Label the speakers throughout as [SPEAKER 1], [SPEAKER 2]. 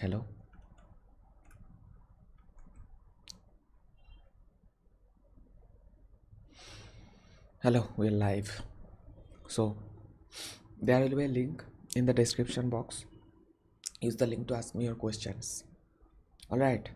[SPEAKER 1] Hello. Hello, we're live. So, there will be a link in the description box. Use the link to ask me your questions. Alright.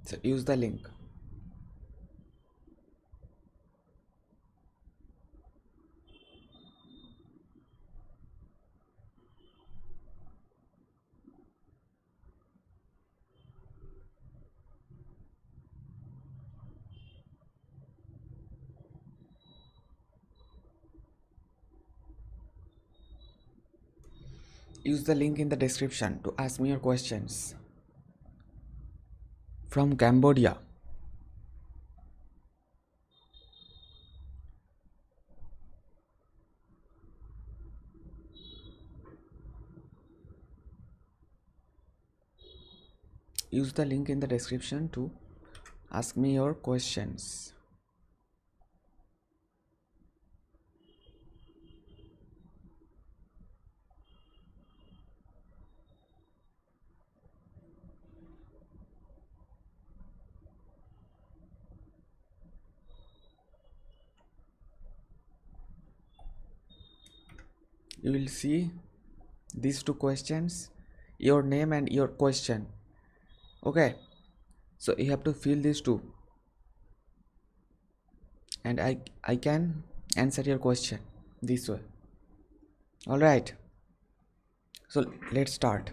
[SPEAKER 1] So, use the link. Use the link in the description to ask me your questions. From Cambodia. Use the link in the description to ask me your questions. You will see these two questions, your name and your question. Okay, so you have to fill these two, and I can answer your question this way. All right, so let's start.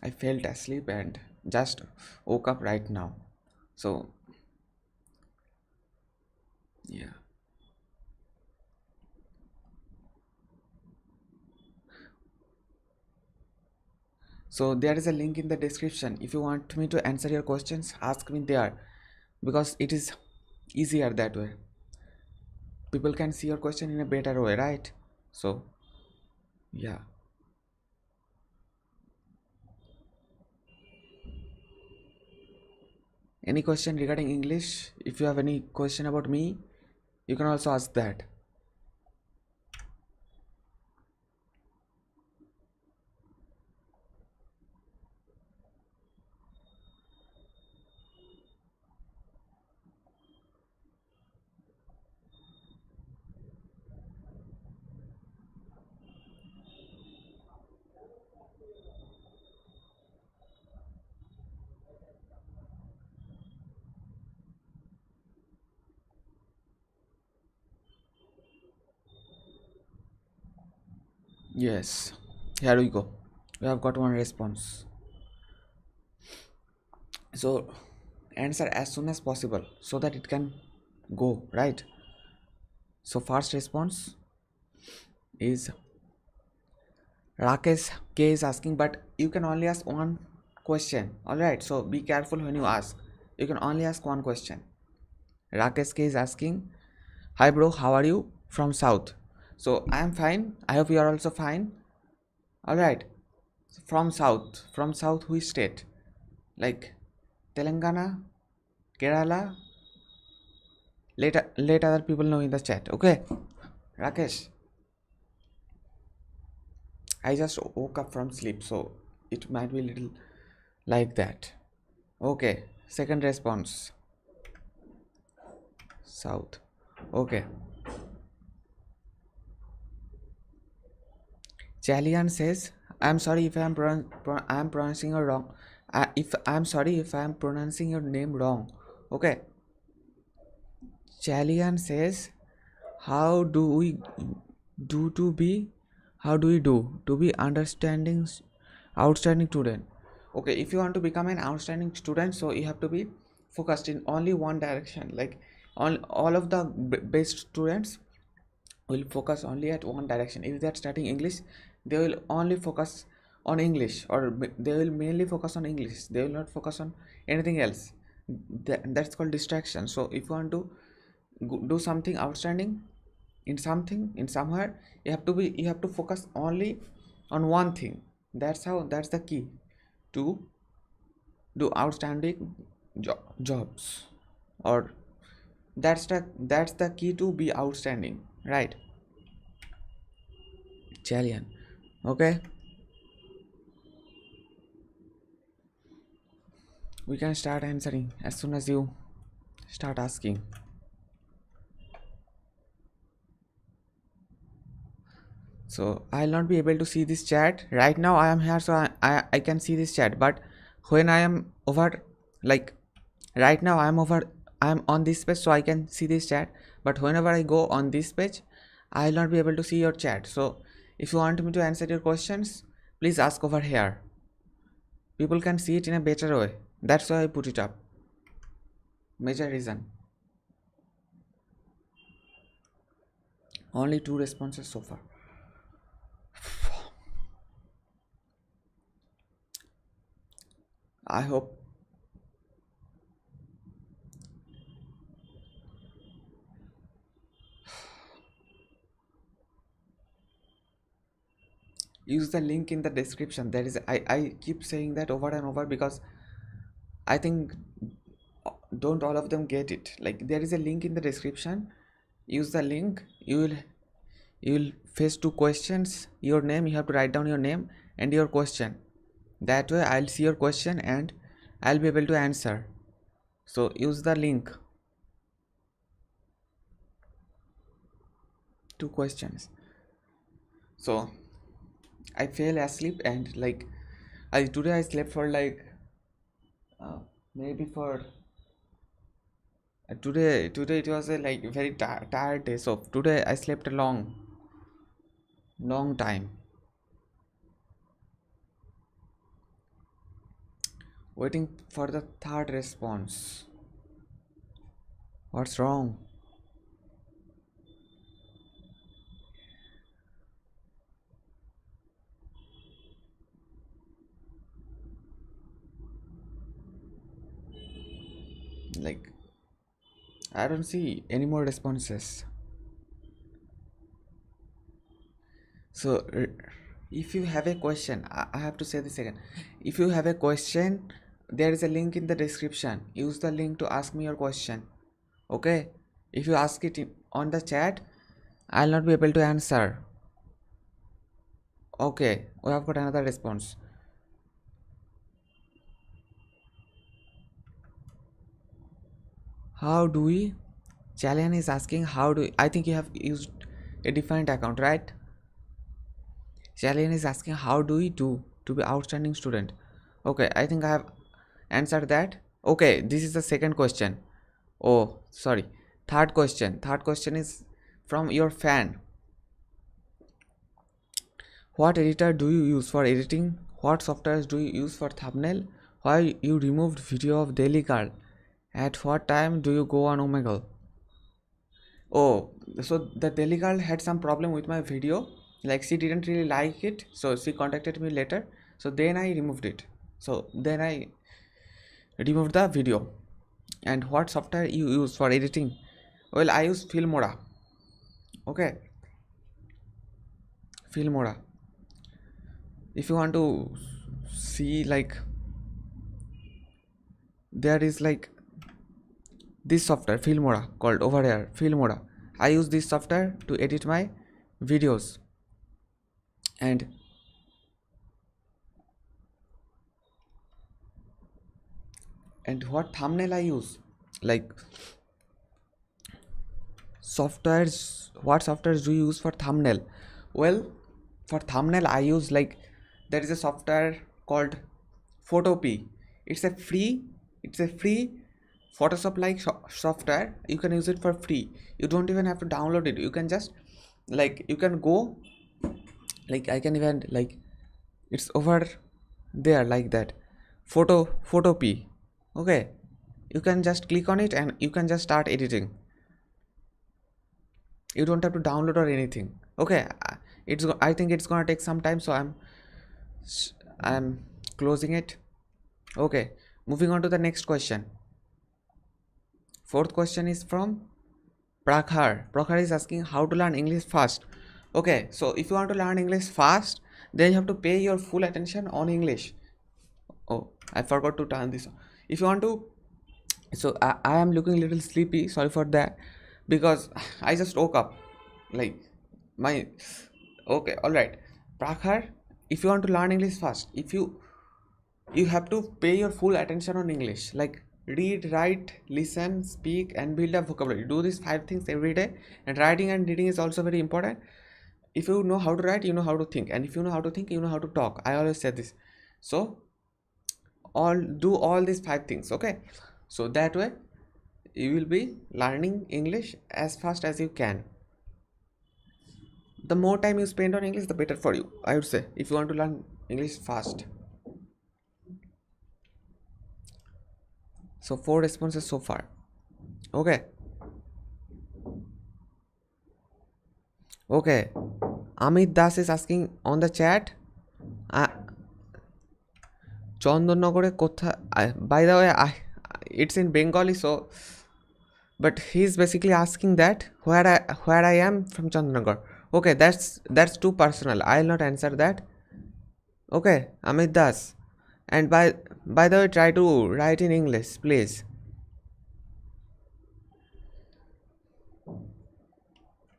[SPEAKER 1] I felt asleep and just woke up right now. So yeah. So there is a link in the description. If you want me to answer your questions, ask me there, because it is easier that way. People can see your question in a better way, right? So yeah. Any question regarding English? If you have any question about me, you can also ask that. Yes. Here we go. We have got one response. So answer as soon as possible so that it can go, right? So first response is Rakesh K is asking, but you can only ask one question. Alright, so be careful when you ask. You can only ask one question. Rakesh K is asking, hi bro, how are you? From South. So I am fine. I hope you are also fine. Alright. From South. From South which state? Like Telangana, Kerala. Let other people know in the chat. Okay. Rakesh. I just woke up from sleep, so it might be little like that. Okay, second response. South. Okay. Chalian says, I'm sorry if I'm pronouncing your wrong. If I'm sorry if I'm pronouncing your name wrong. Okay. Chalian says, how do we do to be how do we do to be outstanding student? Okay, if you want to become an outstanding student, so you have to be focused in only one direction. Like all of the best students will focus only at one direction. If they are studying English, they will only focus on English, or they will mainly focus on English. They will not focus on anything else. that's called distraction. So if you want to do something outstanding in something in somewhere, you have to focus only on one thing. That's the key to do outstanding jobs, or that's the key to be outstanding, right? Chalian. Okay, we can start answering as soon as you start asking. So I'll not be able to see this chat right now. I am here, so I can see this chat, but when I am over, like right now I am over, I am on this page, so I can see this chat, but whenever I go on this page, I'll not be able to see your chat. So if you want me to answer your questions, please ask over here. People can see it in a better way. That's why I put it up. Major reason. Only 2 responses so far. I hope use the link in the description. There is I keep saying that over and over because I think don't all of them get it. Like there is a link in the description. Use the link. You will face 2 questions. Your name, you have to write down your name and your question. That way I'll see your question and I'll be able to answer. So use the link. 2 questions. So I fell asleep and like today I slept for like maybe for today it was a like very tired day. So today I slept a long time. Waiting for the 3rd response. What's wrong? Like I don't see any more responses. So if you have a question, I have to say this again. If you have a question, there is a link in the description. Use the link to ask me your question. Okay? If you ask it on the chat, I'll not be able to answer. Okay, we have got another response. How do we? Chalian is asking how do I think you have used a different account, right? Chalian is asking how do we do to be outstanding student. Okay, I think I have answered that. Okay, this is the second question. Oh, sorry. Third question. Third question is from your fan. What editor do you use for editing? What softwares do you use for thumbnail? Why you removed video of Daily Girl? At what time do you go on Omegle? Oh, so the Daily Girl had some problem with my video. Like she didn't really like it, so she contacted me later. So then I removed it. So then I removed the video. And what software you use for editing? Well, I use Filmora. Okay, Filmora. If you want to see, like there is like this software Filmora called over here Filmora. I use this software to edit my videos. And what thumbnail I use, like softwares, what softwares do you use for thumbnail? Well, for thumbnail I use like there is a software called Photopea. It's a free Photoshop like software. You can use it for free. You don't even have to download it. You can just like you can go, like I can even like it's over there like that. Photopea. Okay, you can just click on it and you can just start editing. You don't have to download or anything. Okay, I think it's gonna take some time, so I'm closing it. Okay, moving on to the next question. Fourth question is from Prakhar. Prakhar is asking how to learn English fast. Okay, so if you want to learn English fast, then you have to pay your full attention on English. Oh, I forgot to turn this on. If you want to, so I am looking a little sleepy. Sorry for that, because I just woke up. Like my okay, all right. Prakhar, if you want to learn English fast, if you have to pay your full attention on English, like read, write, listen, speak, and build up vocabulary. Do these five things every day, and writing and reading is also very important. If you know how to write, you know how to think, and if you know how to think, you know how to talk. I always say this. So all do all these five things, okay? So that way you will be learning English as fast as you can. The more time you spend on English, the better for you, I would say, if you want to learn English fast. So 4 responses so far. Okay. Okay. Amit Das is asking on the chat. Chandonnagore kotha. By the way, it's in Bengali, so. But he's basically asking that where I am from Chandanagar. Okay, that's too personal. I'll not answer that. Okay, Amit Das. And by the way, try to write in English, please.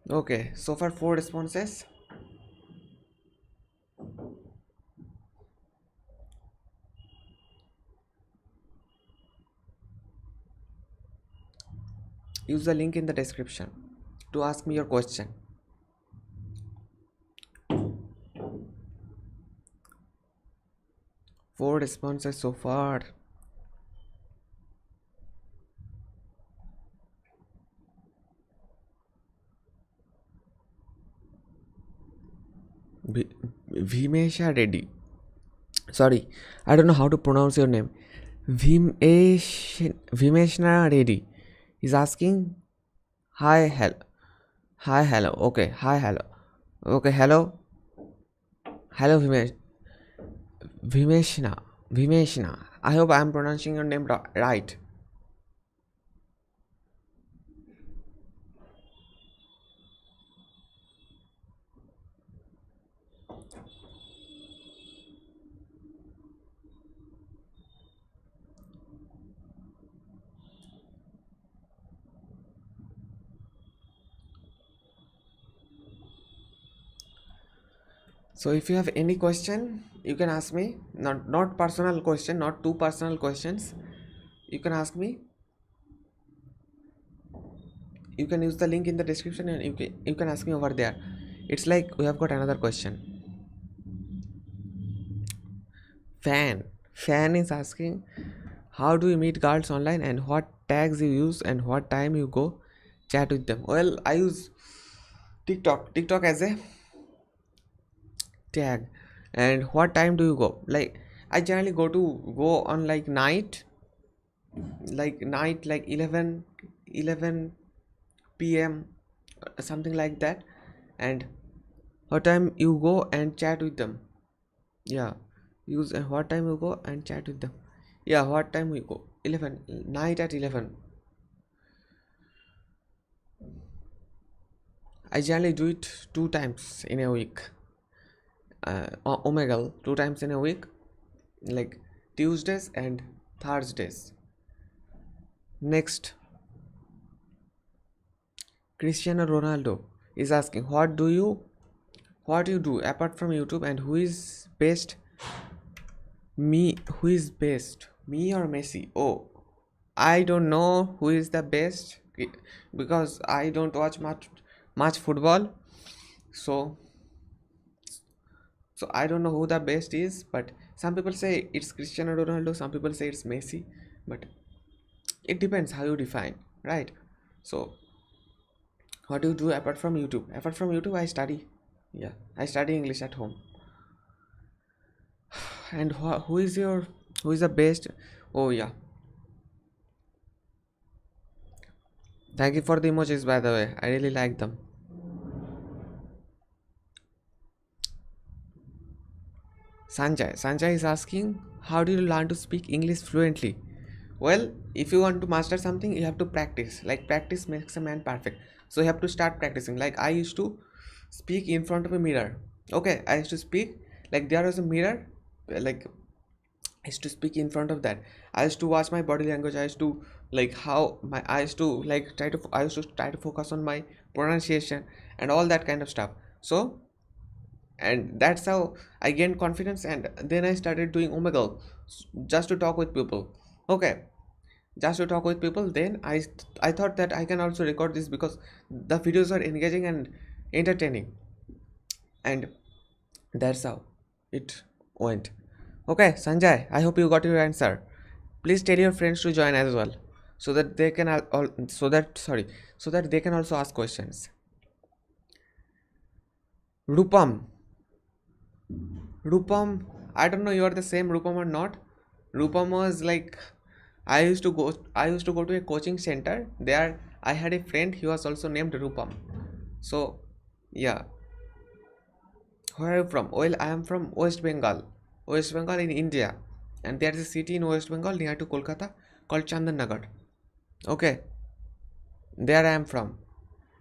[SPEAKER 1] Okay, so far 4 responses. Use the link in the description to ask me your question. Four responses so far. Vimesha Reddy. Sorry, I don't know how to pronounce your name. Vimeshna Reddy is asking hi, hello. Hi, hello. Okay, hi, hello. Okay, hello. Hello, Vimeshna. Vimeshna. I hope I am pronouncing your name right. So if you have any question, you can ask me. Not personal question, not too personal questions. You can ask me. You can use the link in the description, and you can ask me over there. It's like we have got another question. Fan is asking how do you meet girls online, and what tags you use, and what time you go chat with them. Well, I use TikTok as a tag. And what time do you go? Like I generally go on like night, like 11 p.m, something like that. And what time you go and chat with them? Yeah, use what time you go and chat with them. Yeah, what time we go? 11 night at 11. I generally do it 2 times in a week. Omegle 2 times in a week, like Tuesdays and Thursdays. Next, Cristiano Ronaldo is asking what you do apart from YouTube, and who is best? Who is best, me or Messi? Oh, I don't know who is the best, because I don't watch much football, so I don't know who the best is. But some people say it's Cristiano Ronaldo, some people say it's Messi, but it depends how you define, right? So what do you do apart from YouTube? Apart from YouTube, I study. Yeah, I study English at home. And who is the best? Oh yeah, thank you for the emojis, by the way, I really like them. Sanjay is asking how do you learn to speak English fluently? Well, if you want to master something, you have to practice. Like practice makes a man perfect, so you have to start practicing. Like I used to speak in front of a mirror. Okay, I used to speak, like there was a mirror, like I used to speak in front of that. I used to watch my body language. I used to like how my I used to like try to I used to try to focus on my pronunciation and all that kind of stuff. So, and that's how I gained confidence, and then I started doing omegle just to talk with people. Okay, just to talk with people. Then I thought that I can also record this because the videos are engaging and entertaining, and that's how it went. Okay, Sanjay, I hope you got your answer. Please tell your friends to join as well, so that they can so that they can also ask questions. Rupam, Rupam, I don't know you are the same Rupam or not. Rupam was like, I used to go to a coaching center. There I had a friend, he was also named Rupam. So yeah. Where are you from? Well, I am from West Bengal. West Bengal in India. And there is a city in West Bengal near to Kolkata called Chandanagar. Okay, there I am from.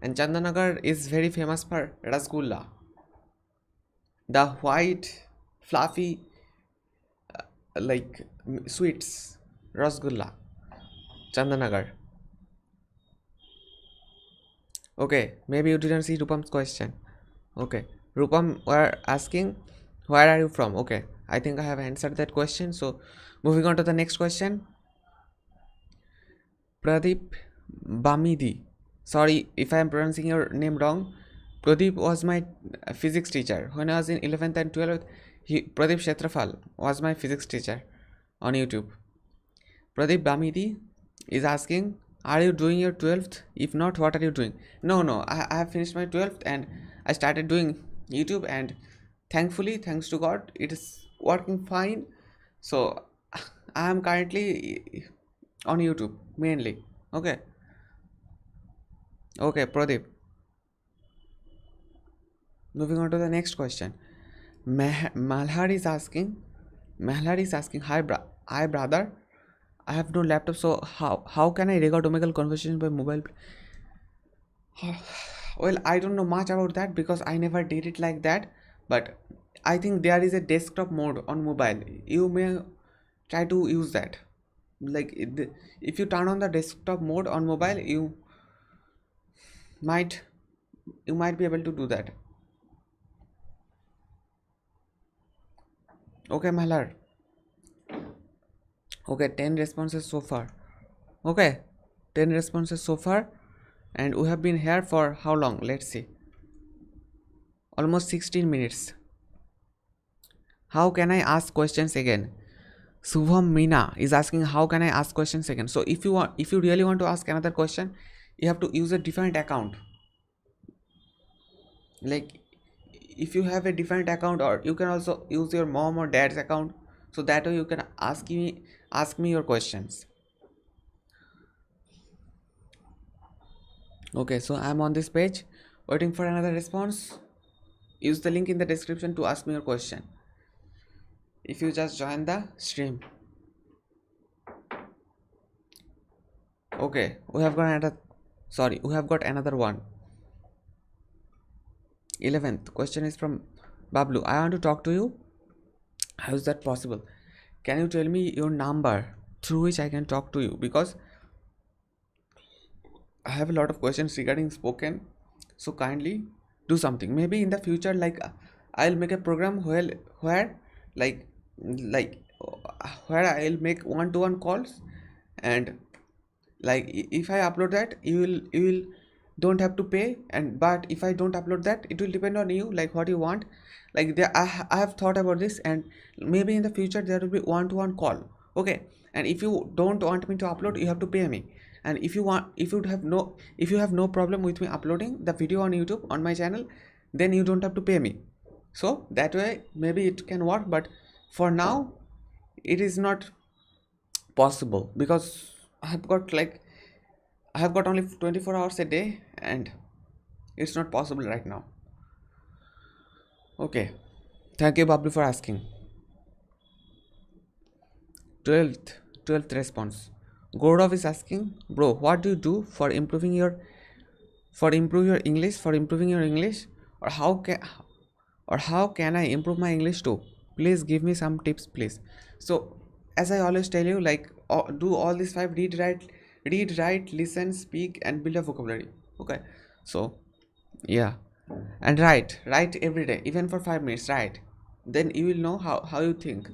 [SPEAKER 1] And Chandanagar is very famous for Rasgulla. The white, fluffy, like sweets. Rasgulla. Chandanagar. Okay, maybe you didn't see Rupam's question. Okay, Rupam were asking, where are you from? Okay, I think I have answered that question. So, moving on to the next question. Pradeep Bamidi. Sorry if I am pronouncing your name wrong. Pradeep was my physics teacher. When I was in 11th and 12th, Pradeep Kshetrafal was my physics teacher on YouTube. Pradeep Bamidi is asking, are you doing your 12th? If not, what are you doing? No, I have finished my 12th and I started doing YouTube, and thankfully, thanks to God, it is working fine. So I am currently on YouTube mainly. Okay, okay, Pradeep. Moving on to the next question. Malhar is asking, hi brother, I have no laptop, so how can I record Omegle conversation by mobile? Well, I don't know much about that because I never did it like that, but I think there is a desktop mode on mobile. You may try to use that. Like if you turn on the desktop mode on mobile, might you might be able to do that. Okay, Malhar. Okay, 10 responses so far. Okay, 10 responses so far, and we have been here for how long? Let's see. Almost 16 minutes. How can I ask questions again? Subham Meena is asking, how can I ask questions again? So if you really want to ask another question, you have to use a different account. Like if you have a different account, or you can also use your mom or dad's account, so that way you can ask me your questions. Okay, so I'm on this page waiting for another response. Use the link in the description to ask me your question if you just join the stream. Okay, we have got another one. 11th question is from Bablu. I want to talk to you. How is that possible? Can you tell me your number through which I can talk to you? Because I have a lot of questions regarding spoken. So kindly do something. Maybe in the future, like I'll make a program where like like where I'll make one-to-one calls, and like if I upload that, you will don't have to pay, and but if I don't upload that, it will depend on you, like what you want. Like I have thought about this, and maybe in the future there will be one-to-one call. Okay, and if you don't want me to upload, you have to pay me. And if you have no problem with me uploading the video on YouTube on my channel, then you don't have to pay me. So that way maybe it can work, but for now it is not possible because I have got only 24 hours a day, and it's not possible right now. Okay, thank you Bablu for asking. 12th response. Gaurav is asking, bro, what do you do for improve your English, for improving your English, or how can I improve my English too? Please give me some tips, please. So, as I always tell you, like do all these five: read, write, listen, speak, and build a vocabulary. Okay, so yeah, and write every day, even for 5 minutes. Write, then you will know how you think.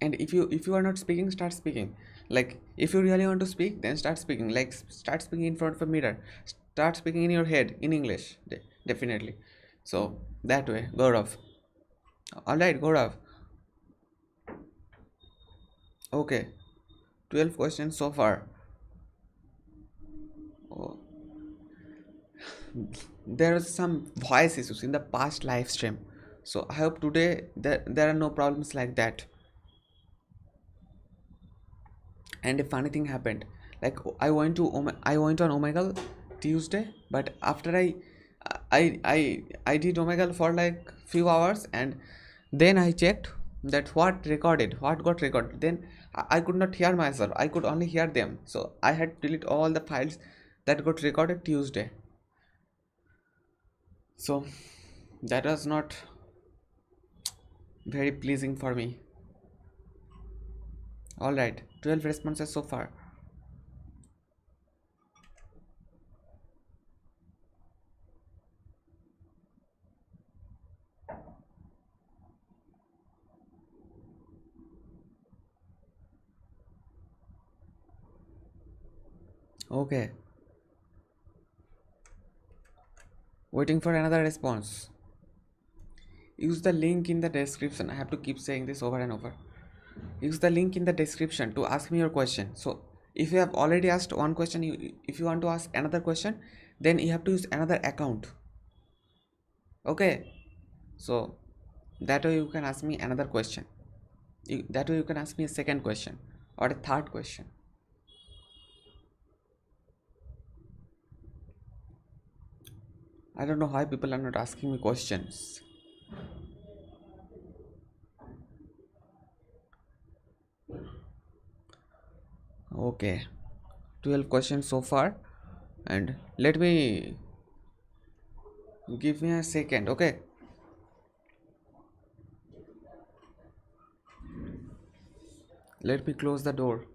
[SPEAKER 1] And if you are not speaking, start speaking. Like if you really want to speak, then start speaking. Like start speaking in front of a mirror. Start speaking in your head in English. Definitely. So that way, Gaurav. All right, Gaurav. Okay, 12 questions so far. Oh, there was some voice issues in the past live stream. So I hope today there are no problems like that. And a funny thing happened. Like I went on Omegle Tuesday, but after I did Omegle for like few hours, and then I checked that what got recorded. Then I could not hear myself. I could only hear them. So I had to delete all the files that got recorded Tuesday. So that was not very pleasing for me. All right, 12 responses so far. Okay, waiting for another response. Use the link in the description. I have to keep saying this over and over. Use the link in the description to ask me your question. So if you have already asked one question, if you want to ask another question, then you have to use another account. Okay, so that way you can ask me another question. That way you can ask me a second question or a third question. I don't know why people are not asking me questions. Okay, 12 questions so far, and let me give me a second. Okay, let me close the door.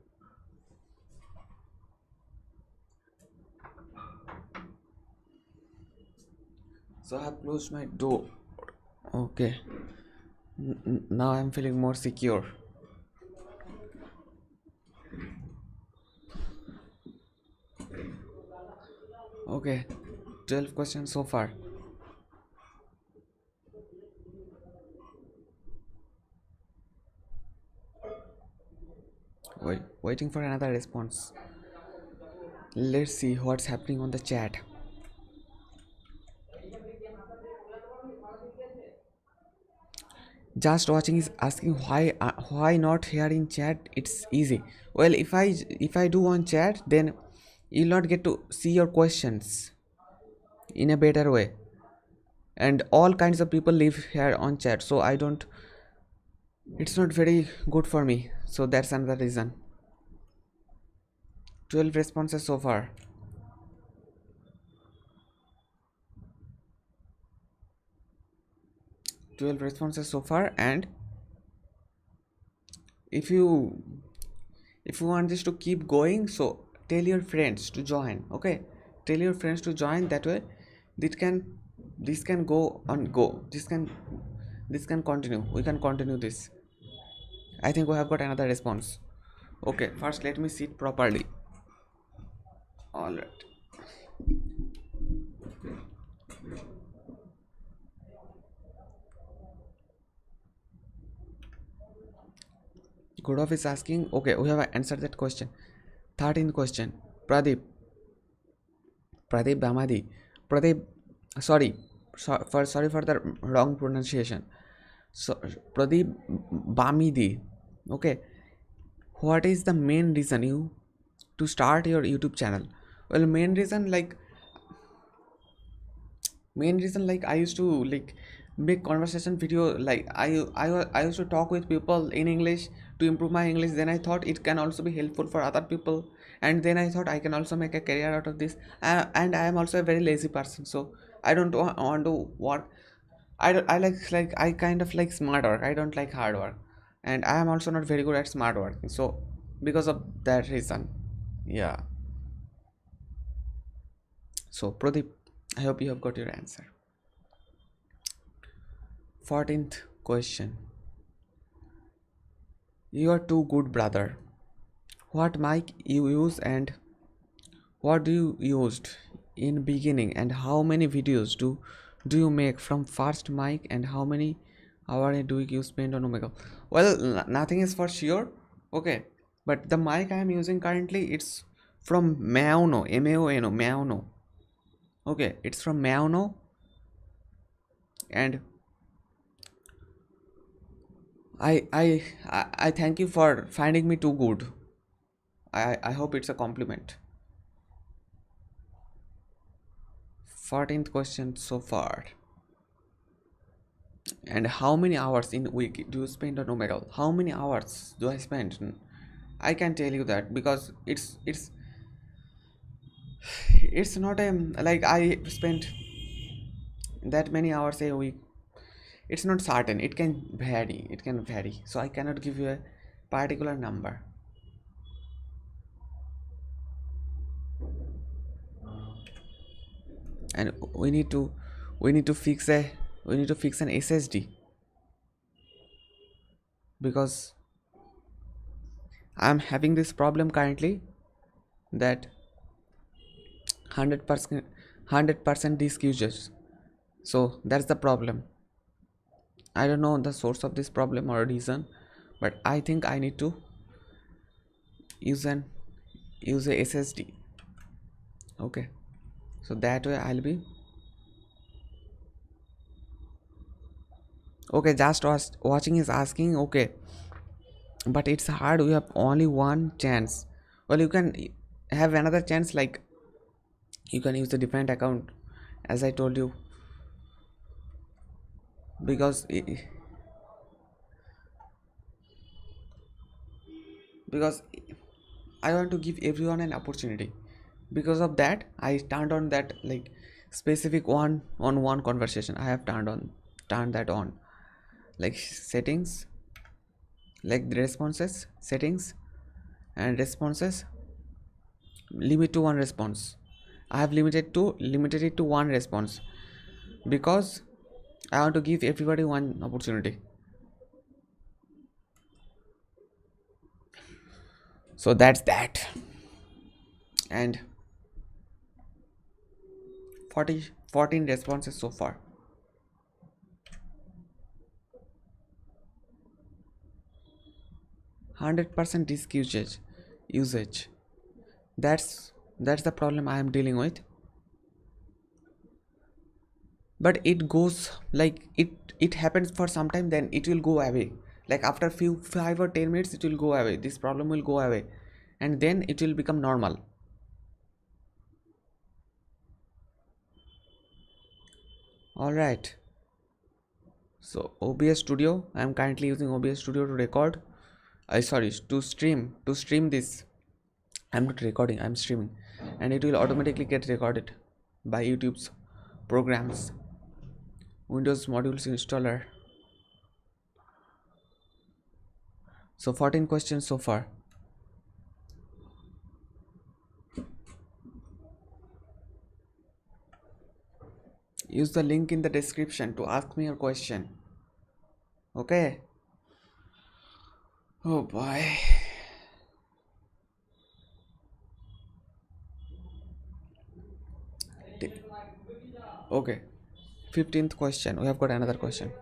[SPEAKER 1] So I have closed my door. Okay, now I'm feeling more secure. Okay, 12 questions so far. Waiting for another response. Let's see what's happening on the chat. Just watching is asking why not here in chat. It's easy. Well, if I do on chat, then you'll not get to see your questions in a better way. And all kinds of people live here on chat, so I don't. It's not very good for me. So that's another reason. 12 responses so far. 12 responses so far, and if you want this to keep going, so tell your friends to join. Okay, tell your friends to join. That way this can go on go this can continue. We can continue this. I think we have got another response. Okay, first let me sit properly. All right. Godov is asking. Okay, we have answered that question. 13th question. Pradeep. Pradeep Bamadi. Pradeep. Sorry. Sorry for the wrong pronunciation. So Pradeep Bamidi. Okay. What is the main reason you to start your YouTube channel? Well, main reason like I used to like make conversation video. Like I used to talk with people in English to improve my English. Then I thought it can also be helpful for other people, and then I thought I can also make a career out of this. And I am also a very lazy person, so I don't want to work. I like I kind of like smart work. I don't like hard work, and I am also not very good at smart working. So because of that reason, yeah. So Pradeep, I hope you have got your answer. 14th question. You are too good, brother. What mic you use and what do you used in beginning, and how many videos do you make from first mic, and how many hour do you spend on Omega? Well, nothing is for sure. Okay, but the mic I am using currently, it's from Maono, Maono, Maono. Okay, it's from Maono, and I thank you for finding me too good. I hope it's a compliment. 14th question so far. And how many hours in a week do you spend on Omegle? How many hours do I spend? I can tell you that because it's not a like I spend that many hours a week. It's not certain. It can vary. It can vary. So I cannot give you a particular number. And we need to fix a we need to fix an SSD because I'm having this problem currently that 100% disk usage. So that's the problem. I don't know the source of this problem or reason, but I think I need to use an use a SSD. Okay, so that way I'll be okay. Just watching is asking okay, but it's hard. We have only one chance. Well, you can have another chance, like you can use a different account, as I told you, because because I want to give everyone an opportunity. Because of that, I turned on that like specific one-on-one conversation. I have turned that on, like settings, like the responses, settings, and responses. Limit to one response. I have limited it to one response because I want to give everybody one opportunity. So that's that. And 14 responses so far. 100% disk usage. That's the problem I am dealing with. But it goes like it happens for some time, then it will go away. Like after few 5 or 10 minutes, it will go away. This problem will go away, and then it will become normal. All right. So OBS Studio, I am currently using OBS Studio to record. I sorry to stream this. I'm not recording. I'm streaming, and it will automatically get recorded by YouTube's programs. Windows modules installer. So 14 questions so far. Use the link in the description to ask me your question. Okay. Oh boy. Okay. 15th question. We have got another question.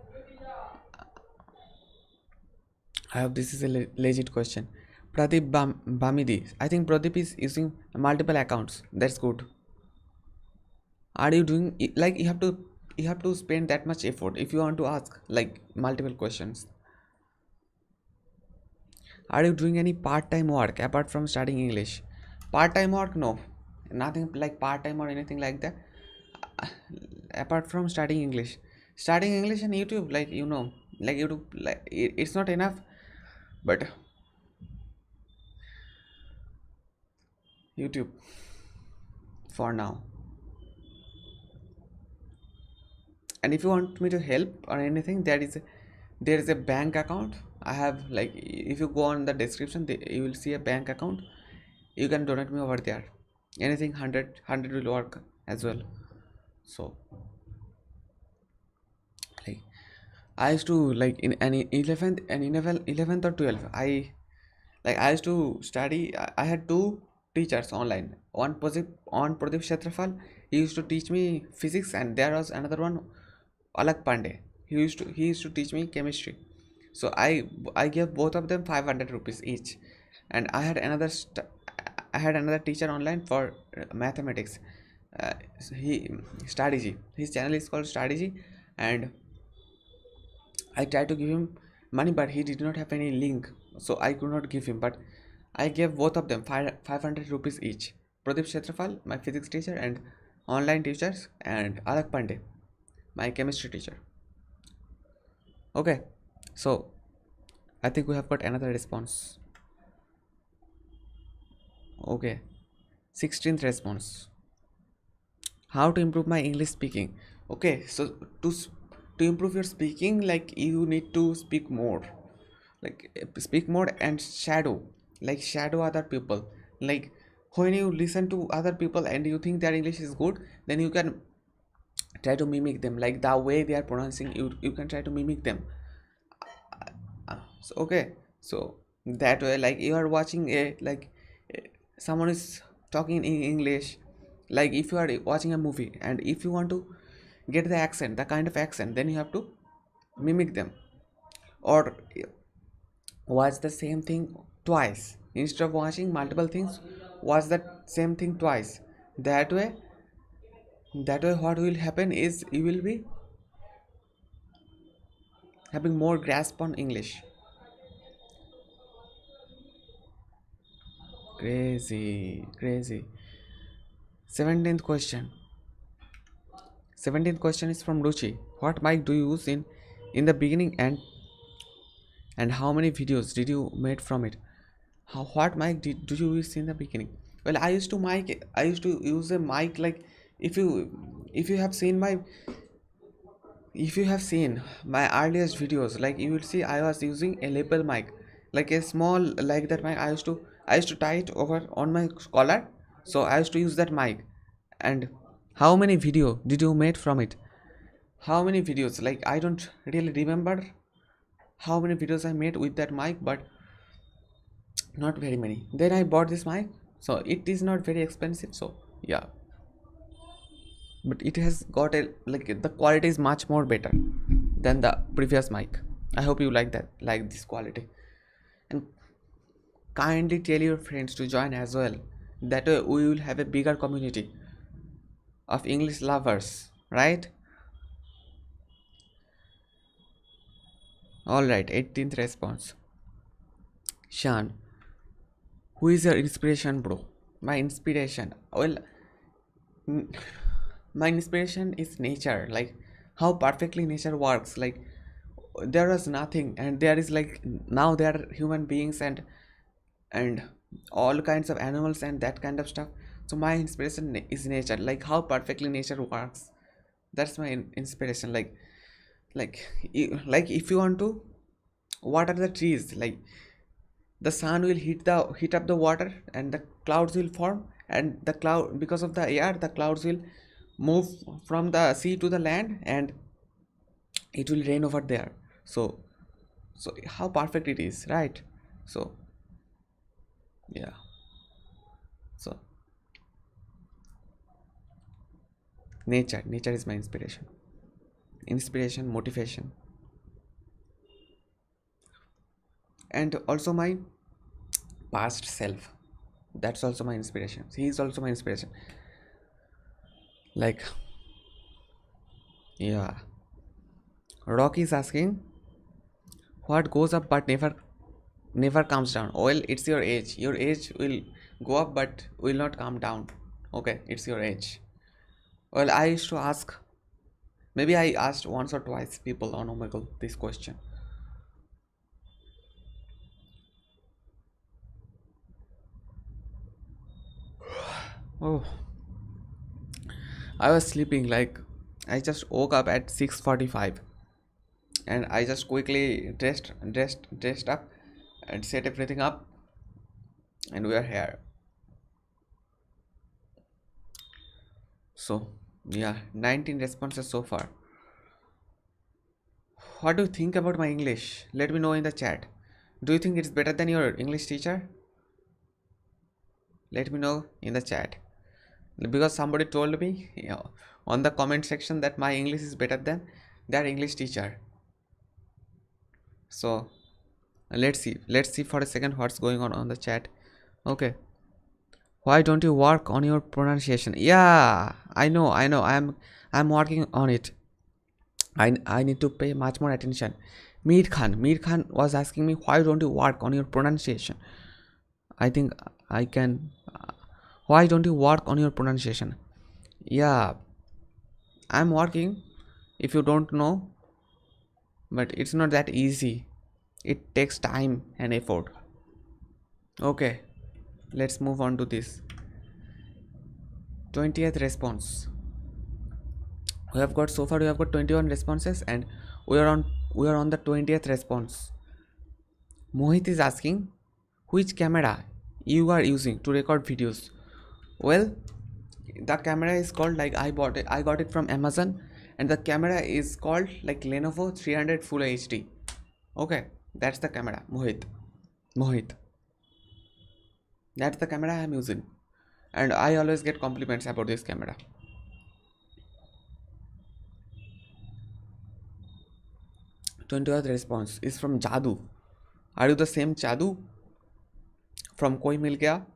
[SPEAKER 1] I hope this is a legit question. Pradeep Bamidi. I think Pradeep is using multiple accounts. That's good. Are you doing like you have to spend that much effort if you want to ask like multiple questions? Are you doing any part-time work apart from studying English? Part-time work? No, nothing like part-time or anything like that. Apart from studying English and YouTube, like like YouTube, like it's not enough. But YouTube for now. And if you want me to help or anything, there is a bank account I have. Like, if you go on the description, you will see a bank account. You can donate me over there. Anything 100 will work as well. So, like, I used to, like, in an 11th and 11th or 12th, I used to study. I had two teachers online. One on Pradeep Kshetrafal. He used to teach me physics, and there was another one, Alak Pandey. He used to teach me chemistry. So I gave both of them 500 rupees each, and I had another teacher online for mathematics. He Strategy. His channel is called Strategy, and I tried to give him money, but he did not have any link, so I could not give him. But I gave both of them 500 rupees each. Pradeep Kshetrafal, my physics teacher, and online teachers, and Alak Pandey, my chemistry teacher. Okay, so I think we have got another response. Okay, 16th response. How to improve my English speaking? Okay, so to improve your speaking, like, you need to speak more, like, speak more and shadow other people. Like, when you listen to other people and you think their English is good, then you can try to mimic them, like the way they are pronouncing. You can try to mimic them. So, okay, so that way, like, you are watching someone is talking in English. Like, if you are watching a movie, and if you want to get the accent, the kind of accent, then you have to mimic them, or watch the same thing twice. Instead of watching multiple things, watch that same thing twice. That way that way what will happen is you will be having more grasp on English. Crazy, crazy. 17th question. 17th question is from Ruchi. What mic do you use in the beginning, and how many videos did you made from it? What mic do you use in the beginning? Well, I used to use a mic, like, if you have seen my earliest videos, like, you will see I was using a lapel mic, like a small, like that mic. I used to tie it over on my collar, so I used to use that mic. And how many video did you made from it? How many videos? Like, I don't really remember how many videos I made with that mic, but not very many. Then I bought this mic, so it is not very expensive, so yeah. But it has got a, like, the quality is much more better than the previous mic. I hope you like this quality. And kindly tell your friends to join as well. That way we will have a bigger community of English lovers, right? All right, 18th response. Shan, who is your inspiration, bro? My inspiration, well, my inspiration is nature. Like, how perfectly nature works. Like, there was nothing, and there is, like, now there are human beings, and all kinds of animals and that kind of stuff. So my inspiration is nature, like how perfectly nature works. That's my inspiration. Like if you want to water the trees, like, the sun will heat up the water, and the clouds will form, and the cloud, because of the air, the clouds will move from the sea to the land, and it will rain over there. So so how perfect it is, right? So yeah. So nature is my inspiration, motivation, and also my past self. That's also my inspiration. He is also my inspiration. Like, yeah. Rocky is asking, what goes up but never comes down? Well, it's your age. Your age will go up but will not come down. Okay, it's your age. Well, I used to ask, maybe I asked once or twice people on Omegle this question. Oh, I was sleeping like I just woke up at 6:45 and I just quickly dressed up and set everything up and we are here. So, yeah, 19 responses so far. What do you think about my English? Let me know in the chat. Do you think it's better than your English teacher? Let me know in the chat. Because somebody told me, on the comment section that my English is better than their English teacher. So, let's see for a second what's going on the chat. Okay. Why don't you work on your pronunciation? Yeah, I know. I'm working on it. I need to pay much more attention. Mir Khan was asking me, why don't you work on your pronunciation? I think I can. Why don't you work on your pronunciation? Yeah, I'm working. If you don't know, but it's not that easy. It takes time and effort. Okay, let's move on to this 20th response. We have got 21 responses and we are on we are on the 20th response. Mohit is asking which camera you are using to record videos. Well, the camera is called, like, I got it from Amazon, and the camera is called like Lenovo 300 Full HD. Okay, that's the camera, Mohit. That's the camera I am using, and I always get compliments about this camera. 20th response is from Jadu. Are you the same Jadu from Koi Mil Gaya?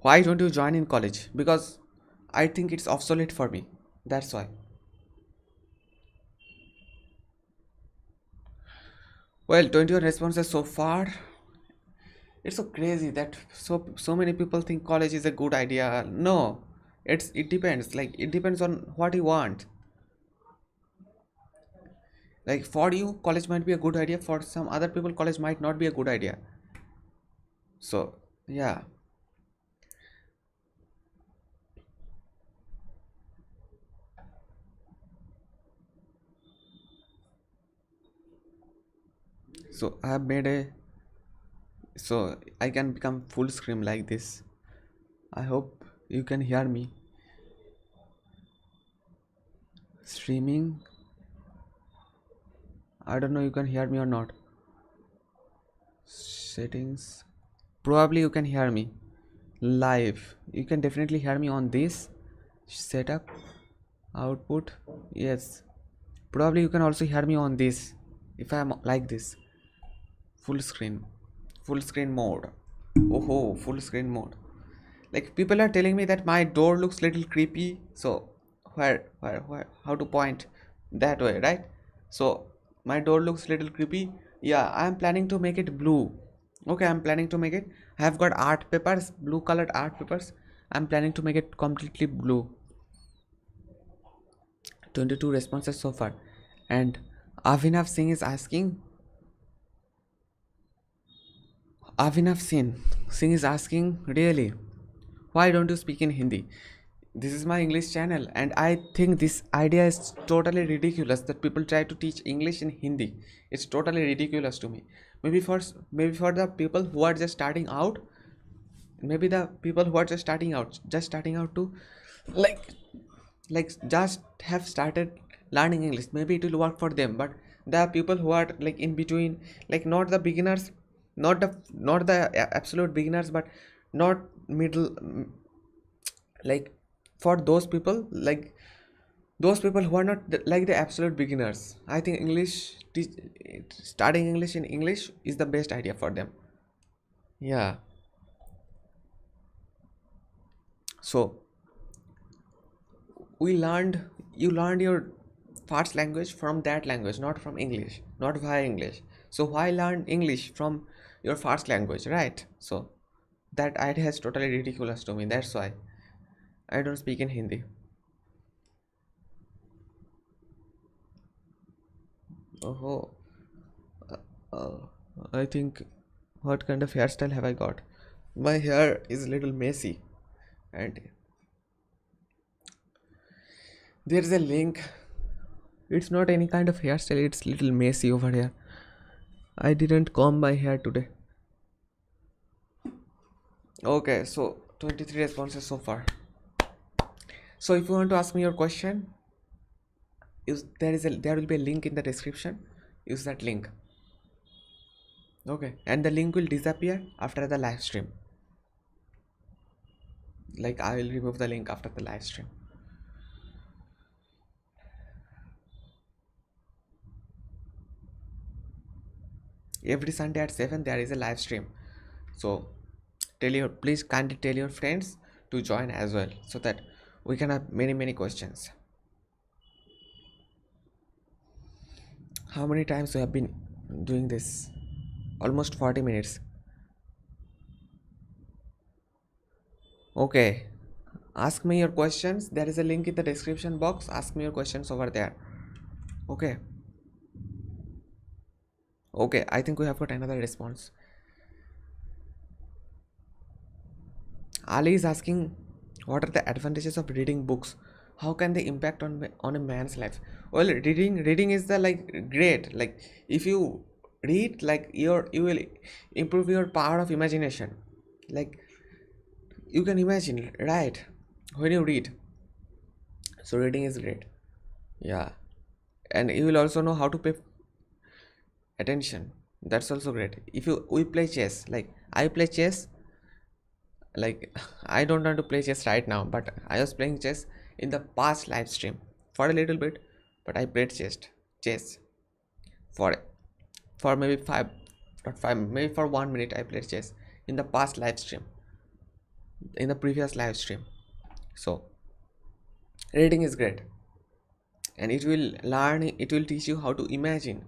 [SPEAKER 1] Why don't you join in college? Because I think it's obsolete for me. That's why. Well, 21 responses so far. It's so crazy that so many people think college is a good idea. No, it depends. Like, it depends on what you want. Like, for you, college might be a good idea. For some other people, college might not be a good idea. So yeah. So I have made a so I can become full screen like this. I hope you can hear me. Streaming. I don't know you can hear me or not. Settings. Probably you can hear me. Live. You can definitely hear me on this. Setup. Output. Yes. Probably you can also hear me on this. If I am like this. Full screen. Full screen mode. Oh, full screen mode. Like, people are telling me that my door looks little creepy. So where how to point that way, right? So my door looks little creepy. Yeah, I am planning to make it blue. Okay, I'm planning to make it. I have got art papers, blue colored art papers. I'm planning to make it completely blue. 22 responses so far. And Avinav Singh is asking, Avinav Singh is asking, really, why don't you speak in Hindi? This is my English channel, and I think this idea is totally ridiculous that people try to teach English in Hindi. It's totally ridiculous to me. Maybe for the people who are just starting out, maybe the people who are just starting out to, like just have started learning English. Maybe it will work for them, but the people who are like in between, like not the beginners, not the absolute beginners, but not middle, like for those people, like those people who are not like the absolute beginners, I think starting English in English is the best idea for them. Yeah. So you learned your first language from that language, not from English, not via English. So why learn English from your first language, right? So that idea is totally ridiculous to me. That's why I don't speak in Hindi. Oh, uh, I think What kind of hairstyle have I got? My hair is a little messy, and there is a link. It's not any kind of hairstyle, it's little messy over here. I didn't comb my hair today. Okay, so 23 responses so far. So if you want to ask me your question, there will be a link in the description. Use that link. Okay, and the link will disappear after the live stream. Like I will remove the link after the live stream. Every Sunday at 7 there is a live stream. So please kindly tell your friends to join as well, so that we can have many questions. How many times we have been doing this? Almost 40 minutes. Okay, ask me your questions. There is a link in the description box. Ask me your questions over there. Okay. Okay, I think we have got another response. Ali is asking, what are the advantages of reading books? How can they impact on a man's life? Well, reading is the like great. Like if you read, like you will improve your power of imagination. Like you can imagine, right, when you read. So reading is great. Yeah, and you will also know how to pay attention. That's also great. If we play chess, like I play chess, like I don't want to play chess right now, but I was playing chess in the past live stream for a little bit, but I played chess for maybe five, not five, maybe for 1 minute I played chess in the past live stream, in the previous live stream. So reading is great, and it will teach you how to imagine.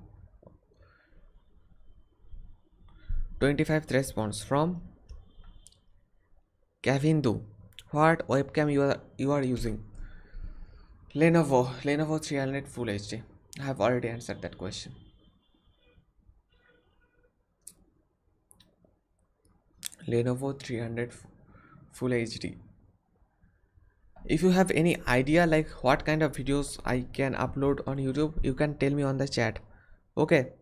[SPEAKER 1] 25th response from Kavindu. What webcam you are using? Lenovo 300 Full HD. I have already answered that question. Lenovo 300 Full HD. If you have any idea like what kind of videos I can upload on YouTube, you can tell me on the chat. Okay.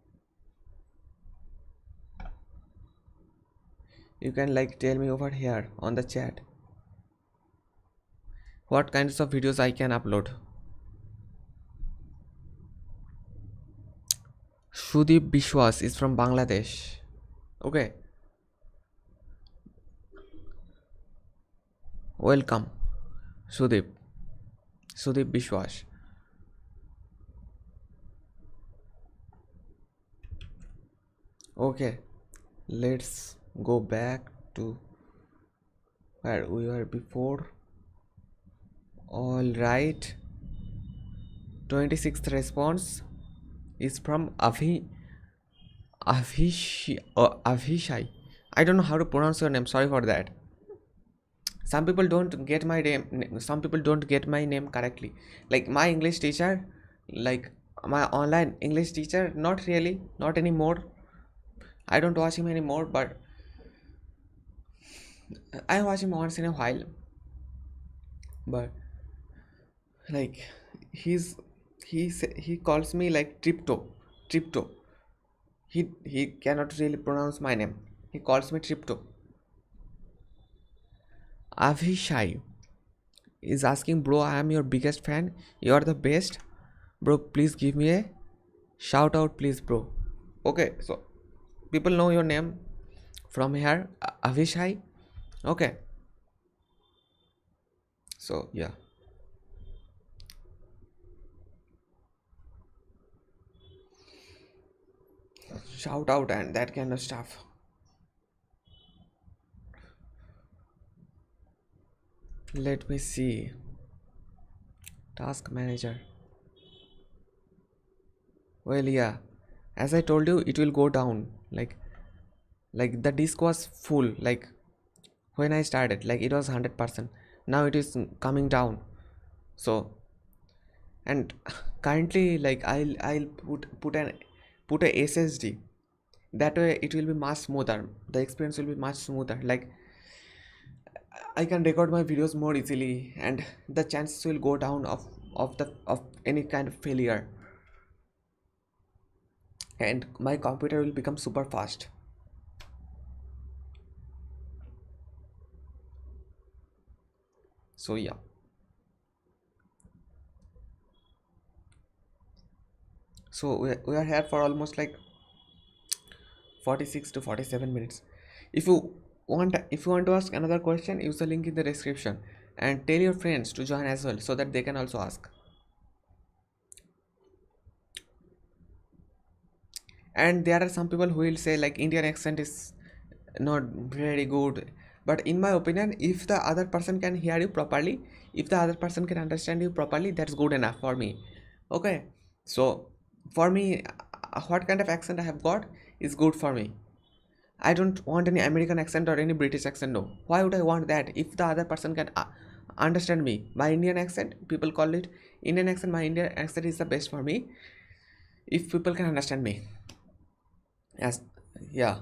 [SPEAKER 1] You can like tell me over here on the chat what kinds of videos I can upload. Sudeep Bishwas is from Bangladesh. Okay. Welcome, Sudeep Bishwas. Okay, let's go back to where we were before. All right, 26th response is from Avishai. I don't know how to pronounce your name, sorry for that. Some people don't get my name correctly. Like my English teacher, like my online English teacher, not really, not anymore. I don't watch him anymore, but I watch him once in a while. But like he calls me like Tripto. He cannot really pronounce my name. He calls me Tripto. Avishai is asking, bro, I am your biggest fan. You are the best. Bro, please give me a shout out, please, bro. Okay, so people know your name from here, Avishai. Okay. So, yeah. Shout out and that kind of stuff. Let me see. Task manager. Well, yeah. As I told you, it will go down. Like the disk was full. Like when I started, like it was 100%. Now it is coming down. So, and currently, like I'll put a SSD. That way it will be much smoother, the experience will be much smoother. Like I can record my videos more easily, and the chances will go down of any kind of failure, and my computer will become super fast. So yeah, so we are here for almost like 46 to 47 minutes. If you want to ask another question, use the link in the description and tell your friends to join as well, so that they can also ask. And there are some people who will say like Indian accent is not very good, but in my opinion, if the other person can hear you properly, if the other person can understand you properly, that's good enough for me. Okay, so for me, what kind of accent I have got is good for me. I don't want any American accent or any British accent. No, why would I want that if the other person can understand me? My Indian accent, people call it Indian accent, my Indian accent is the best for me if people can understand me. As yeah,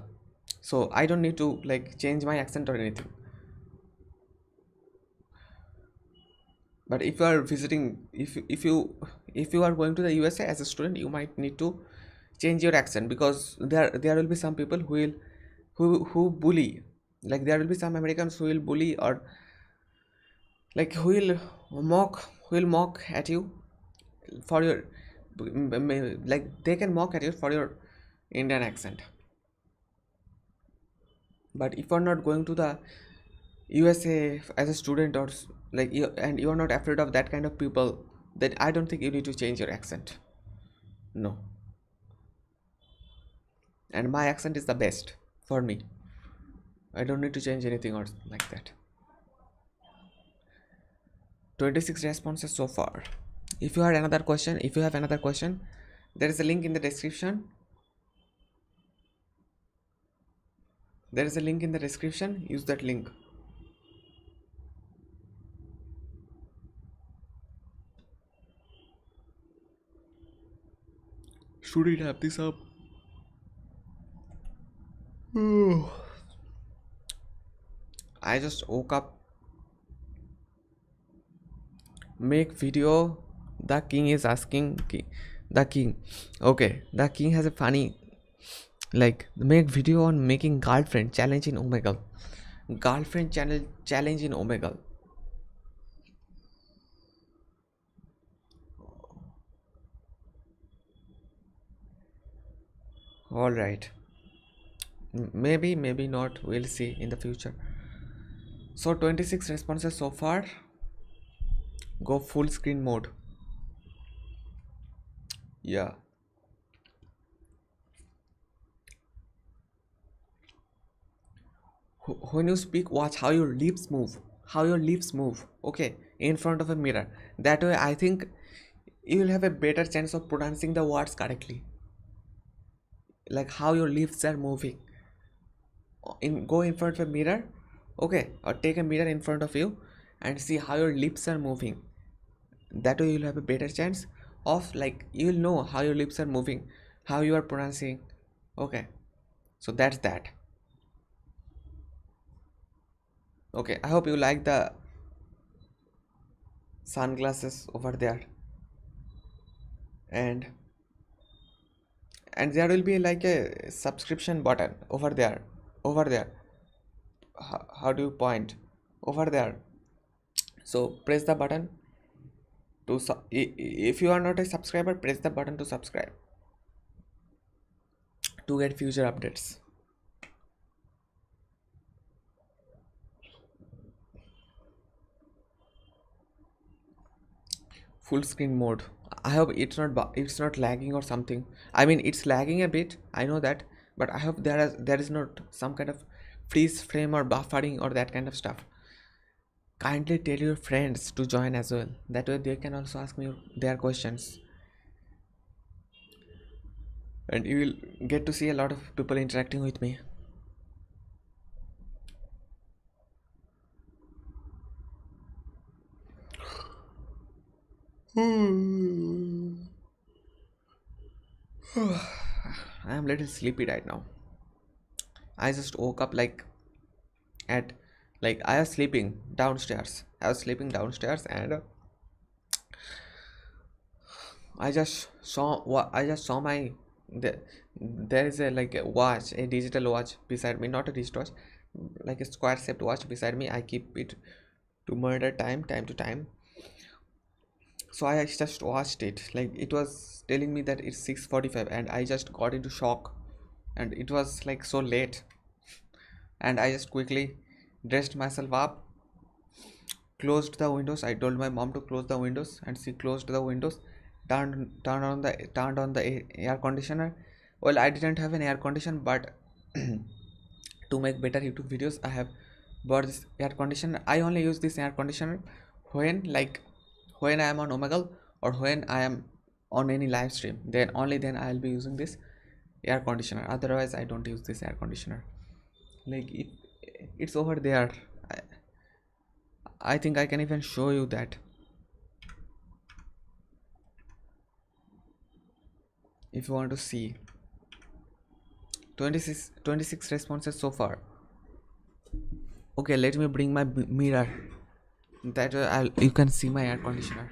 [SPEAKER 1] so I don't need to like change my accent or anything. But if you are visiting, if you are going to the USA as a student, you might need to change your accent, because there will be some people who bully, like there will be some Americans who will bully, or like who will mock at you for your like they can mock at you for your Indian accent. But if you're not going to the USA as a student, or like you, and you're not afraid of that kind of people, then I don't think you need to change your accent. No, and my accent is the best for me. I don't need to change anything or like that. 26 responses so far. If you have another question, there is a link in the description. There is a link in the description. Use that link. Should it wrap this up? I just woke up. Make video. The king is asking. The king. Okay. The king has a funny, like, make video on making girlfriend challenge in Omegle. Girlfriend channel challenge in Omegle. All right. Maybe not. We'll see in the future. So 26 responses so far. Go full screen mode. Yeah. When you speak, watch how your lips move. How your lips move. Okay, in front of a mirror. That way, I think you will have a better chance of pronouncing the words correctly. Like how your lips are moving. Go in front of a mirror. Okay, or take a mirror in front of you and see how your lips are moving. That way, you'll have a better chance of, like, you'll know how your lips are moving, how you are pronouncing. Okay, so that's that. Okay, I hope you like the sunglasses over there. And there will be like a subscription button over there. How do you point? Over there. So press the button to if you are not a subscriber, press the button to subscribe to get future updates. Full screen mode. I hope it's not lagging or something. I mean, it's lagging a bit, I know that, but I hope there is not some kind of freeze frame or buffering or that kind of stuff. Kindly tell your friends to join as well, that way they can also ask me their questions, and you will get to see a lot of people interacting with me. I am little sleepy right now. I just woke up at I was sleeping downstairs. I was sleeping downstairs, and I just saw my the, there is a a watch, a digital watch beside me, not a wristwatch, like a square shaped watch beside me. I keep it to monitor time to time. So I just watched it. Like it was telling me that it's 6:45, and I just got into shock, and it was like so late, and I just quickly dressed myself up, closed the windows. I told my mom to close the windows, and she closed the windows, turned on the air conditioner. Well, I didn't have an air conditioner, but to make better YouTube videos, I have bought this air conditioner. I only use this air conditioner when when I am on Omegle, or when I am on any live stream. Then only then I will be using this air conditioner. Otherwise, I don't use this air conditioner. Like it's over there. I think I can even show you that if you want to see. 26 responses so far. Okay, let me bring my mirror. That way you can see my air conditioner.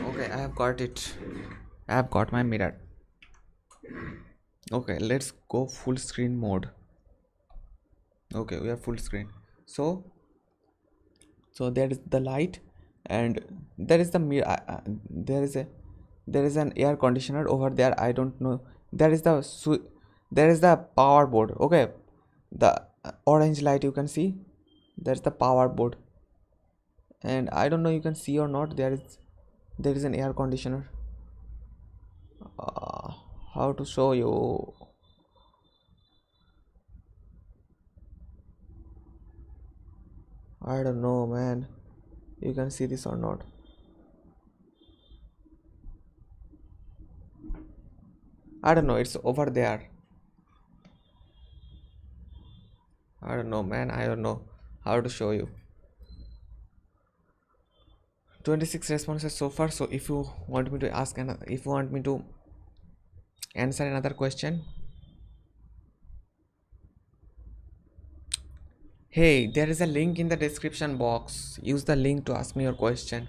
[SPEAKER 1] Okay, I have got it. I have got my mirror. Okay, let's go full screen mode. Okay, we have full screen. So there is the light, and there is the mirror. There is an air conditioner over there. I don't know. There is there is the power board. Okay, the orange light you can see. There's the power board, and I don't know you can see or not. There is an air conditioner. How to show you? I don't know, man. You can see this or not? I don't know. It's over there. I don't know, man. I don't know how to show you. 26 responses so far. So if you want me to ask another, if you want me to answer another question, hey, there is a link in the description box. Use the link to ask me your question.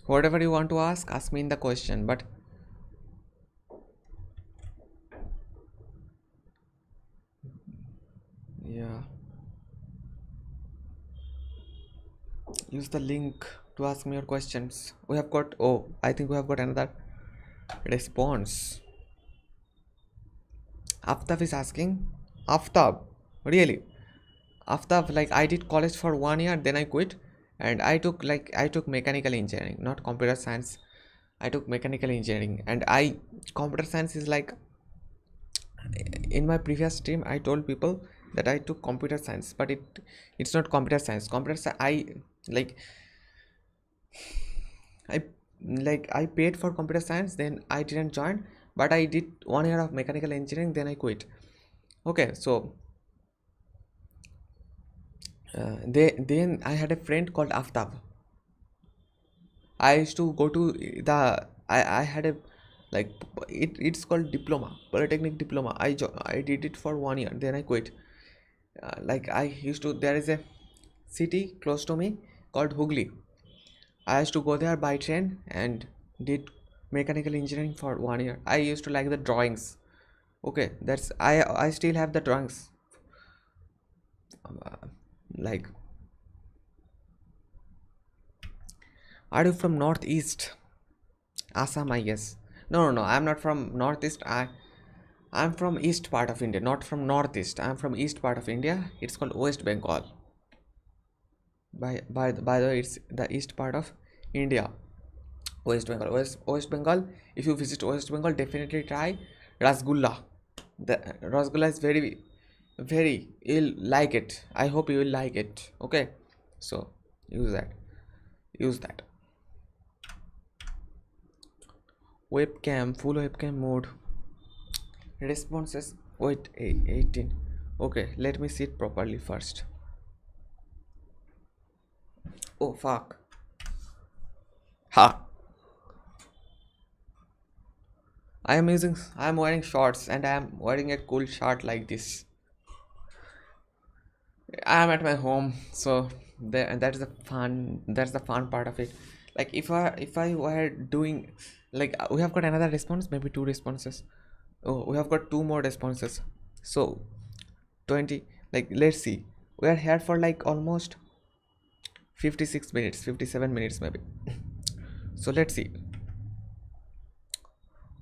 [SPEAKER 1] Whatever you want to ask me in the question. But yeah, use the link to ask me your questions. We have got, oh, I think we have got another response. Aftab is asking, Aftab, really? Aftab, like I did college for 1 year, then I quit, and I took mechanical engineering, not computer science. I took mechanical engineering, and computer science is like, in my previous stream I told people that I took computer science, but it's not computer science. I I paid for computer science, then I didn't join, but I did 1 year of mechanical engineering, then I quit. Okay, so then I had a friend called Aftab. I used to go to I had a like it's called diploma, polytechnic diploma. I did it for 1 year, then I quit. I used to, there is a city close to me called Hooghly. I used to go there by train and did mechanical engineering for 1 year. I used to like the drawings. Okay, that's I still have the drawings. Like, are you from northeast? Assam, I guess. No. I'm not from northeast. I'm from east part of India, not from northeast. I'm from east part of India. It's called West Bengal. By the way, it's the east part of India. West Bengal. If you visit West Bengal, definitely try rasgulla. The rasgulla is very, you'll like it. I hope you will like it. Okay, so use that. Webcam, full webcam mode. Responses, wait, 18. Okay, let me sit properly first. Oh fuck. Ha. I am wearing shorts and I am wearing a cool shirt like this. I am at my home, so that's the fun. That's the fun part of it. Like if I were doing, like we have got another response, maybe two responses. Oh, we have got two more responses. So 20. Like let's see. We are here for like almost 56 minutes, 57 minutes maybe. So let's see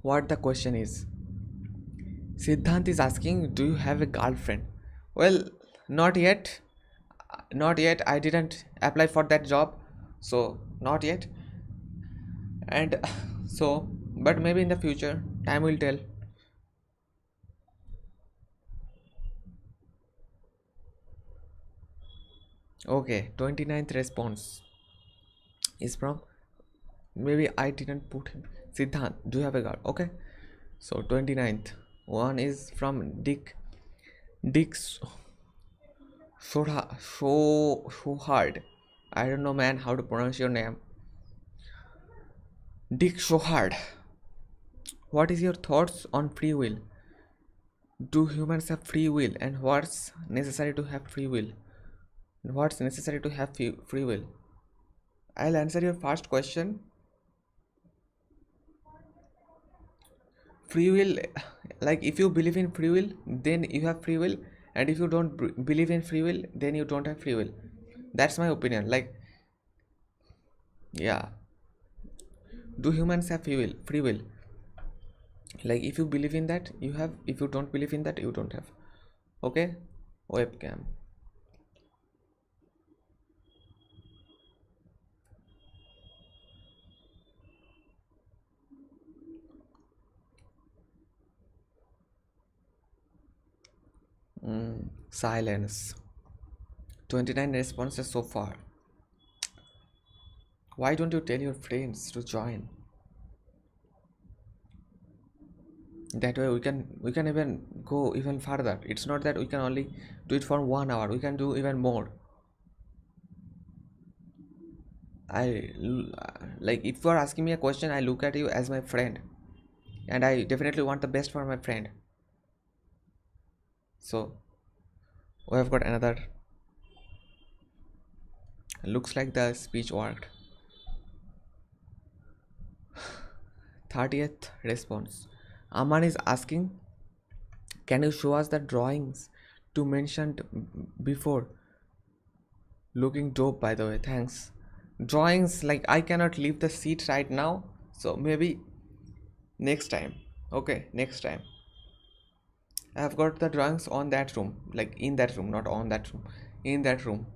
[SPEAKER 1] what the question is. Siddhant is asking, do you have a girlfriend? Well, not yet. Not yet. I didn't apply for that job. So, not yet. And so, but maybe in the future, time will tell. Okay, 29th response is from, maybe I didn't put him. Siddhant, do you have a girl? Okay. So, 29th. One is from Dick so hard. I don't know, man, how to pronounce your name. Dick so hard. What is your thoughts on free will? Do humans have free will, and what's necessary to have free will? What's necessary to have free will? I'll answer your first question. Free will, like if you believe in free will, then you have free will, and if you don't believe in free will, then you don't have free will. That's my opinion. Like, yeah, do humans have free will? Free will. Like if you believe in that, you have. If you don't believe in that, you don't have. Okay, webcam. Silence. 29 responses so far. Why don't you tell your friends to join? That way we can even go even further. It's not that we can only do it for 1 hour. We can do even more. I like if you are asking me a question, I look at you as my friend, and I definitely want the best for my friend. So we have got another. Looks like the speech worked. 30th response. Aman is asking, can you show us the drawings to mentioned before? Looking dope, by the way. Thanks. Drawings, like I cannot leave the seat right now, so maybe next time. Okay, next time. I have got the drawings on that room, like in that room, not on that room, in that room.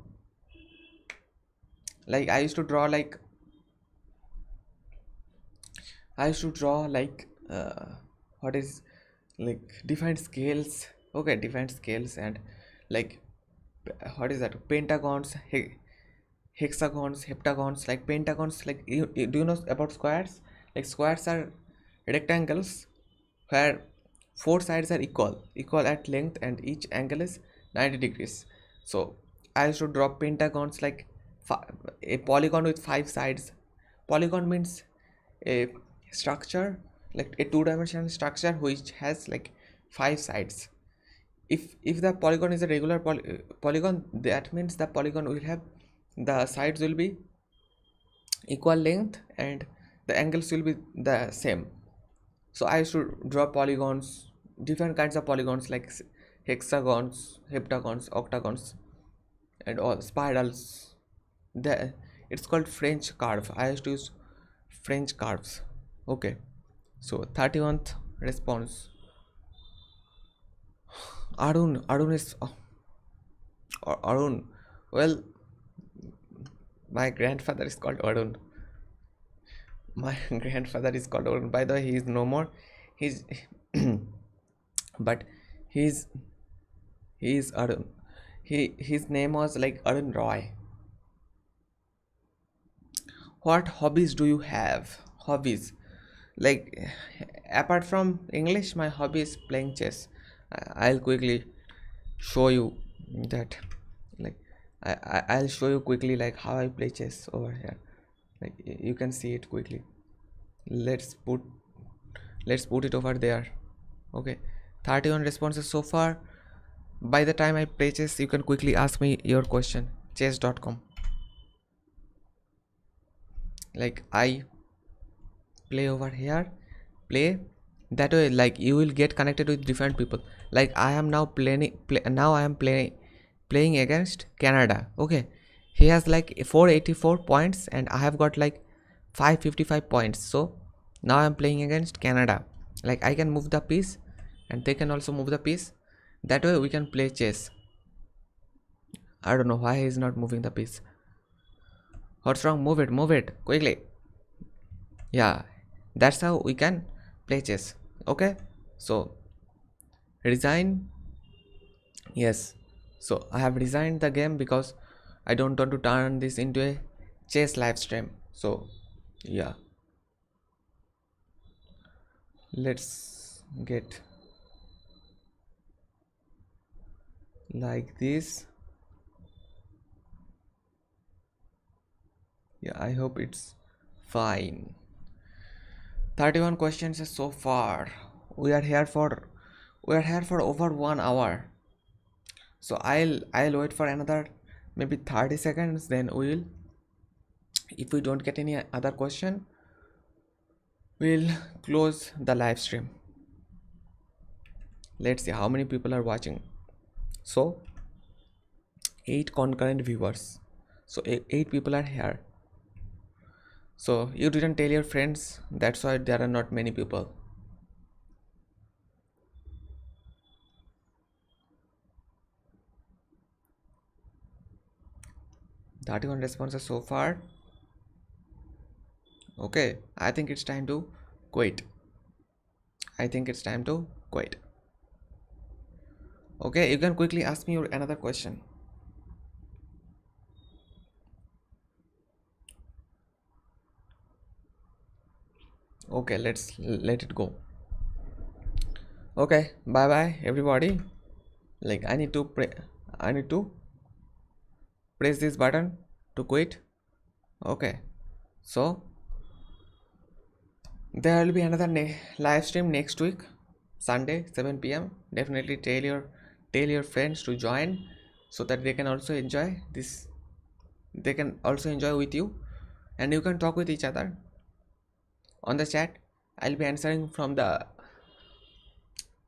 [SPEAKER 1] Like I used to draw like what is, like defined scales. Okay, defined scales, and like what is that, pentagons, hexagons, heptagons. Like pentagons, like do you know about squares? Like squares are rectangles where four sides are equal at length, and each angle is 90 degrees. So I used to draw pentagons, like a polygon with five sides. Polygon means a structure, like a two-dimensional structure which has like five sides. If the polygon is a regular polygon, that means the polygon will have, the sides will be equal length and the angles will be the same. So I used to draw polygons, different kinds of polygons, like hexagons, heptagons, octagons, and all spirals. The It's called French curve. I used to use French curves. Okay, so 31st response. Arun is Arun. Well, my grandfather is called Arun. My grandfather is called Arun. By the way, he is no more. He's but he's he is Arun. His name was like Arun Roy. What hobbies do you have? Hobbies, like apart from English, my hobby is playing chess. I'll quickly show you that, like I'll show you quickly like how I play chess over here. Like you can see it quickly. Let's put it over there. Okay, 31 responses so far. By the time I play chess, you can quickly ask me your question. Chess.com. like I play over here, play that way, like you will get connected with different people. Like I am now playing against Canada. Okay, he has like 484 points and I have got like 555 points. So now I'm playing against Canada. Like I can move the piece and they can also move the piece. That way we can play chess. I don't know why he is not moving the piece. What's wrong? Move it quickly. Yeah, that's how we can play chess. Okay, so resign. Yes, so I have resigned the game because I don't want to turn this into a chess live stream. So yeah, let's get like this. Yeah, I hope it's fine. 31 questions so far. We are here for over 1 hour. So I'll wait for another maybe 30 seconds, then we'll, if we don't get any other question, we'll close the live stream. Let's see how many people are watching. So 8 concurrent viewers. So 8 people are here. So you didn't tell your friends, that's why there are not many people. That one responses so far. Okay, I think it's time to quit. Okay, you can quickly ask me another question. Okay, let's let it go. Okay, bye bye everybody. Like I need to press this button to quit. Okay, so there will be another live stream next week, Sunday 7 p.m. Definitely tell your friends to join so that they can also enjoy this. They can also enjoy with you, and you can talk with each other on the chat. I'll be answering from the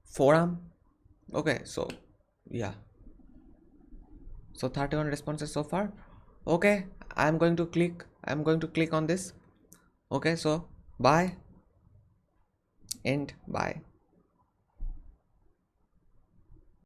[SPEAKER 1] forum. Okay, so yeah, so 31 responses so far. Okay, I'm going to click on this. Okay, so bye and bye.